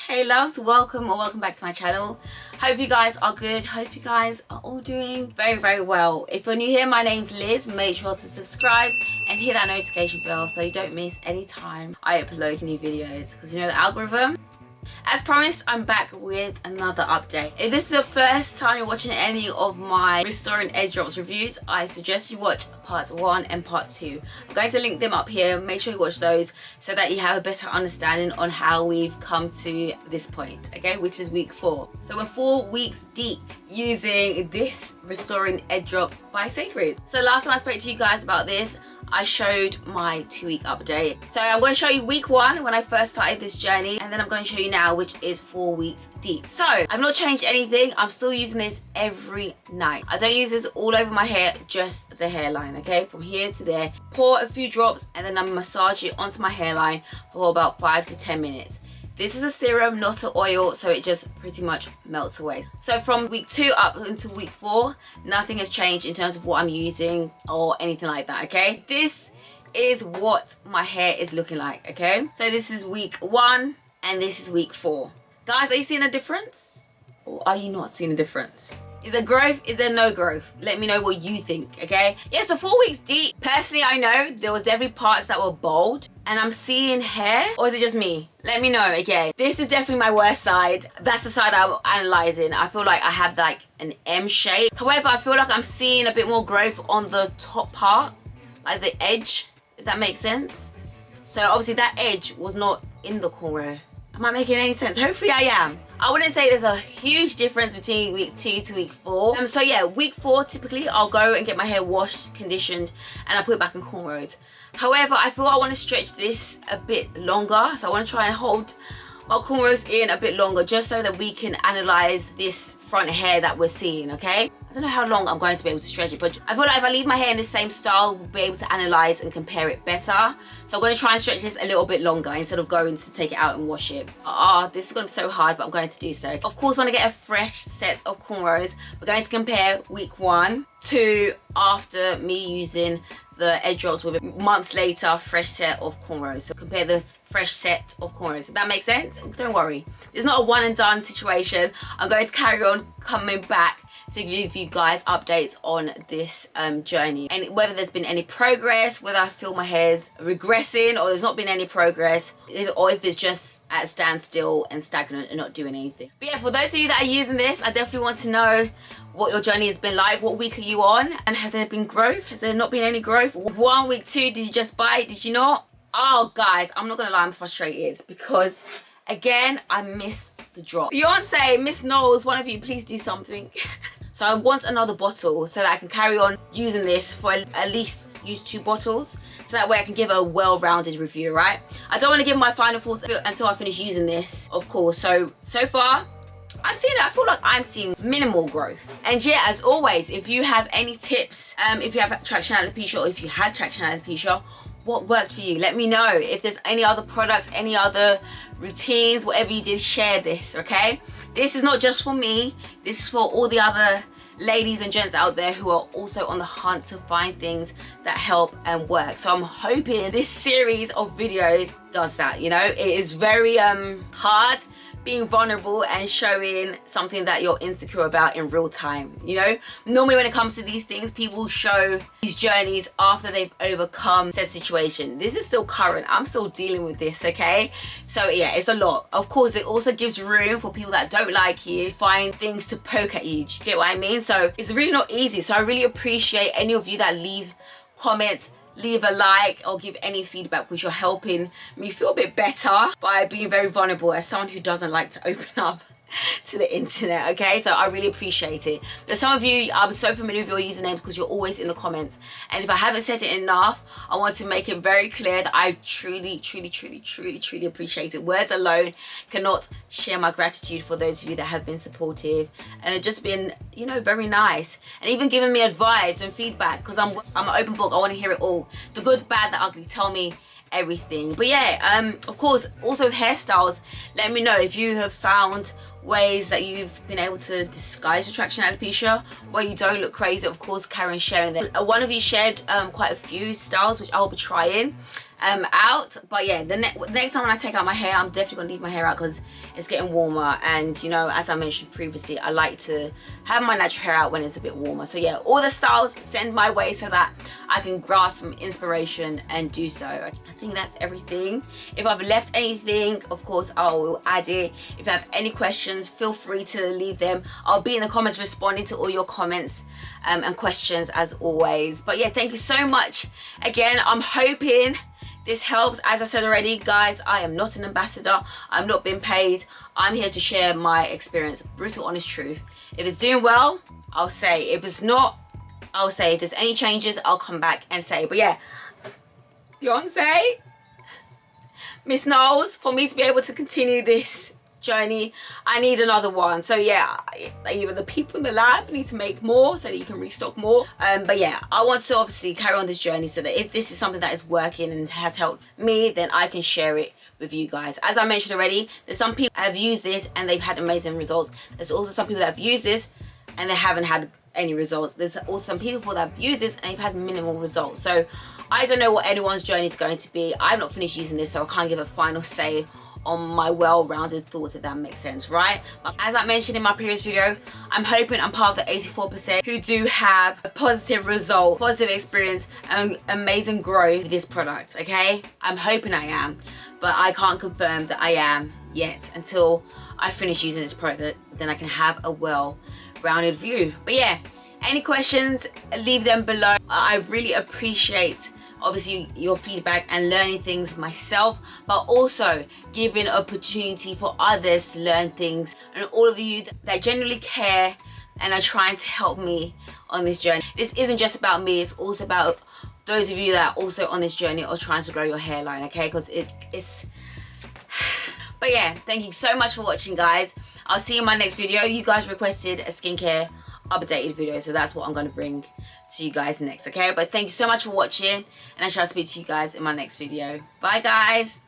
Hey loves, welcome or welcome back to my channel. Hope you guys are good. Hope you guys are all doing very well. If you're new here, my name's Liz. Make sure to subscribe and hit that notification bell so you don't miss any time I upload new videos, because you know the algorithm. As promised, I'm back with another update. If this is the first time you're watching any of my Cérecd Edge Drops reviews, I suggest you watch parts 1 and part 2. I'm going to link them up here. Make sure you watch those so that you have a better understanding on how we've come to this point, okay, which is week 4. So we're 4 weeks deep using this Cérecd Edge Drop by Cérecd. So last time I spoke to you guys about this, I showed my 2-week update. So I'm going to show you week 1 when I first started this journey, and then I'm going to show you now, which is 4 weeks deep. So I've not changed anything. I'm still using this every night. I don't use this all over my hair, just the hairline, okay? From here to there. Pour a few drops and then I massage it onto my hairline for about 5 to 10 minutes. This is a serum, not an oil, so it just pretty much melts away. So from week 2 up until week 4, nothing has changed in terms of what I'm using or anything like that, okay? This is what my hair is looking like, okay? So this is week 1 and this is week 4. Guys, are you seeing a difference? Or are you not seeing a difference? Is there growth? Is there no growth? Let me know what you think, okay? Yeah, so 4 weeks deep. Personally, I know there was definitely parts that were bold and I'm seeing hair, or is it just me? Let me know, okay? This is definitely my worst side. That's the side I'm analyzing. I feel like I have like an M shape. However, I feel like I'm seeing a bit more growth on the top part, like the edge, if that makes sense. So obviously that edge was not in the cornrow. Am I making any sense? Hopefully I am. I wouldn't say there's a huge difference between week 2 to week 4. So yeah, week 4 typically I'll go and get my hair washed, conditioned, and I put it back in cornrows. However, I feel I want to stretch this a bit longer, so I want to try and hold my cornrows in a bit longer just so that we can analyze this front hair that we're seeing, okay? I don't know how long I'm going to be able to stretch it, but I feel like if I leave my hair in the same style, we'll be able to analyze and compare it better. So I'm going to try and stretch this a little bit longer instead of going to take it out and wash it. This is going to be so hard, but I'm going to do so. Of course, when I get a fresh set of cornrows, we're going to compare week 1 to after me using the edge drops with a months later fresh set of cornrows. So compare the fresh set of cornrows. If that makes sense? Don't worry. It's not a one and done situation. I'm going to carry on coming back to give you guys updates on this journey, and whether there's been any progress, whether I feel my hair's regressing or there's not been any progress, or if it's just at a standstill and stagnant and not doing anything. But yeah, for those of you that are using this, I definitely want to know what your journey has been like. What week are you on? And have there been growth? Has there not been any growth? Week 1, week 2, did you just buy it? Did you not? Oh guys, I'm not gonna lie, I'm frustrated because again, I missed the drop. Beyonce, Miss Knowles, one of you, please do something. So I want another bottle so that I can carry on using this for at least use 2 bottles. So that way I can give a well-rounded review, right? I don't want to give my final thoughts until I finish using this, of course. So far, I feel like I'm seeing minimal growth. And yeah, as always, if you have any tips, if you have traction alopecia or if you had traction alopecia, what worked for you? Let me know. If there's any other products, any other routines, whatever you did, share this, okay? This is not just for me. This is for all the other ladies and gents out there who are also on the hunt to find things that help and work. So I'm hoping this series of videos does that, you know? It is very hard being vulnerable and showing something that you're insecure about in real time, you know? Normally when it comes to these things, people show these journeys after they've overcome said situation. This is still current. I'm still dealing with this, okay? So yeah, it's a lot. Of course, it also gives room for people that don't like you, find things to poke at you. Do you get what I mean? So it's really not easy. So I really appreciate any of you that leave comments, leave a like, or give any feedback, because you're helping me feel a bit better by being very vulnerable as someone who doesn't like to open up to the internet, okay? So I really appreciate it. There's some of you, I'm so familiar with your usernames because you're always in the comments, and if I haven't said it enough, I want to make it very clear that I truly appreciate it. Words alone cannot share my gratitude for those of you that have been supportive and have just been, you know, very nice, and even giving me advice and feedback, because I'm an open book. I want to hear it all, the good, bad, the ugly. Tell me everything. But yeah, of course, also with hairstyles, let me know if you have found ways that you've been able to disguise your traction alopecia where you don't look crazy. Of course, carry on sharing them. One of you shared quite a few styles which I'll be trying, out. But yeah, the next time when I take out my hair, I'm definitely gonna leave my hair out because it's getting warmer, and you know, as I mentioned previously, I like to have my natural hair out when it's a bit warmer. So yeah, all the styles send my way so that I can grasp some inspiration and do so. I think that's everything. If I've left anything, of course I will add it. If you have any questions, feel free to leave them. I'll be in the comments responding to all your comments and questions as always. But yeah, thank you so much again. I'm hoping this helps. As I said already, guys, I am not an ambassador. I'm not being paid. I'm here to share my experience, brutal honest truth. If it's doing well, I'll say. If it's not, I'll say. If there's any changes, I'll come back and say. But yeah, Beyonce, Miss Knowles, for me to be able to continue this journey, I need another one. So yeah, either the people in the lab need to make more so that you can restock more, but yeah, I want to obviously carry on this journey so that if this is something that is working and has helped me, then I can share it with you guys. As I mentioned already, there's some people that have used this and they've had amazing results. There's also some people that have used this and they haven't had any results. There's also some people that have used this and they've had minimal results. So I don't know what anyone's journey is going to be. I've not finished using this, so I can't give a final say on my well-rounded thoughts, if that makes sense, right? But as I mentioned in my previous video, I'm hoping I'm part of the 84% who do have a positive result, positive experience, and amazing growth with this product, okay? I'm hoping I am, but I can't confirm that I am yet until I finish using this product. Then I can have a well-rounded view. But yeah, any questions, leave them below. I really appreciate obviously your feedback and learning things myself, but also giving opportunity for others to learn things, and all of you that genuinely care and are trying to help me on this journey. This isn't just about me, it's also about those of you that are also on this journey or trying to grow your hairline, okay? Because it's but yeah, thank you so much for watching, guys. I'll see you in my next video. You guys requested a skincare updated video, so that's what I'm going to bring to you guys next, okay? But thank you so much for watching, and I shall speak to you guys in my next video. Bye, guys.